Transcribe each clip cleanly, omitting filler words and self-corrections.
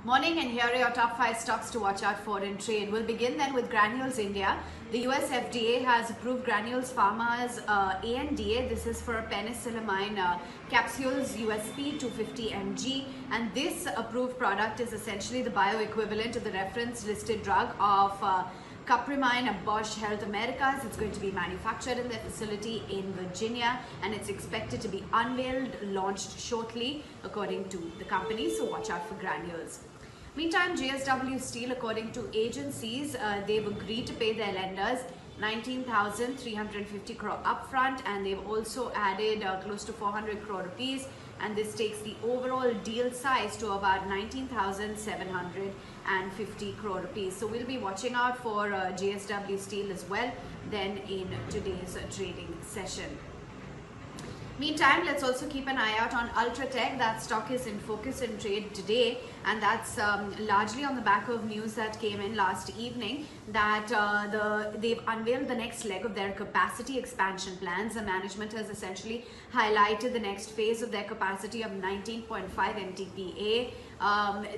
Morning, and here are your top 5 stocks to watch out for in trade. We'll begin then with Granules India. The US FDA has approved Granules Pharma's ANDA. This is for penicillamine capsules USP 250 mg, and this approved product is essentially the bioequivalent of the reference listed drug of Caprimine of Bausch Health Americas. It's going to be manufactured in their facility in Virginia, and it's expected to be unveiled, launched shortly, according to the company. So watch out for Granules. Meantime, JSW Steel, according to agencies, they've agreed to pay their lenders 19,350 crore upfront, and they've also added close to 400 crore rupees, and this takes the overall deal size to about 19,750 crore rupees. So we'll be watching out for JSW Steel as well then in today's trading session. Meantime, let's also keep an eye out on Ultratech. That stock is in focus in trade today, and that's largely on the back of news that came in last evening that they've unveiled the next leg of their capacity expansion plans. The management has essentially highlighted the next phase of their capacity of 19.5 MTPA.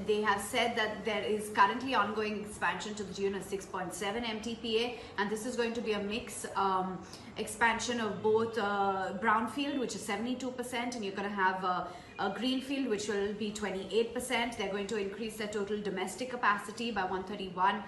They have said that there is currently ongoing expansion to the tune of 6.7 MTPA, and this is going to be a mix expansion of both brownfield, which is 72%, and you're going to have a greenfield, which will be 28%. They're going to increase their total domestic capacity by 131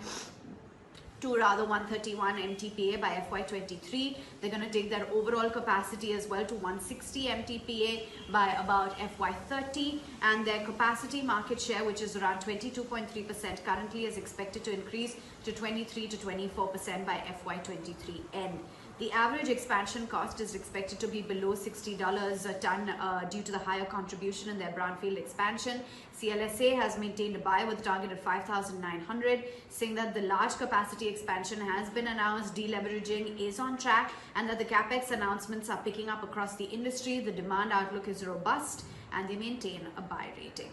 MTPA by FY23. They're going to take their overall capacity as well to 160 MTPA by about FY30, and their capacity market share, which is around 22.3% currently, is expected to increase to 23 to 24% by FY23 end. The average expansion cost is expected to be below $60 a ton due to the higher contribution in their brownfield expansion. CLSA has maintained a buy with a target of 5,900, saying that the large capacity expansion has been announced, deleveraging is on track, and that the capex announcements are picking up across the industry. The demand outlook is robust, and they maintain a buy rating.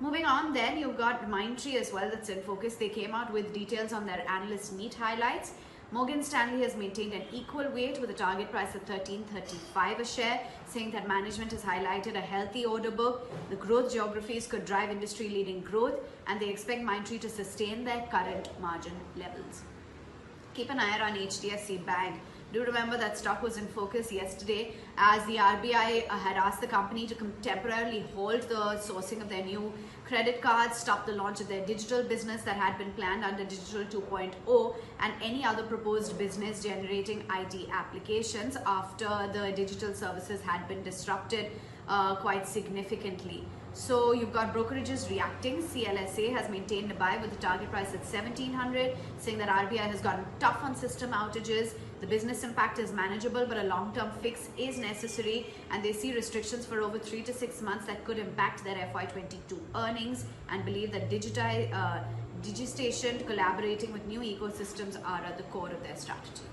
Moving on then, you've got Mindtree as well that's in focus. They came out with details on their analyst meet highlights. Morgan Stanley has maintained an equal weight with a target price of $13.35 a share, saying that management has highlighted a healthy order book. The growth geographies could drive industry-leading growth, and they expect Mindtree to sustain their current margin levels. Keep an eye on HDFC Bank. Do remember that stock was in focus yesterday as the RBI had asked the company to temporarily halt the sourcing of their new credit cards, stop the launch of their digital business that had been planned under Digital 2.0, and any other proposed business generating IT applications after the digital services had been disrupted quite significantly. So you've got brokerages reacting. CLSA has maintained a buy with a target price at 1,700, saying that RBI has gotten tough on system outages. The business impact is manageable, but a long-term fix is necessary, and they see restrictions for over 3 to 6 months that could impact their FY22 earnings, and believe that Digistation, collaborating with new ecosystems are at the core of their strategy.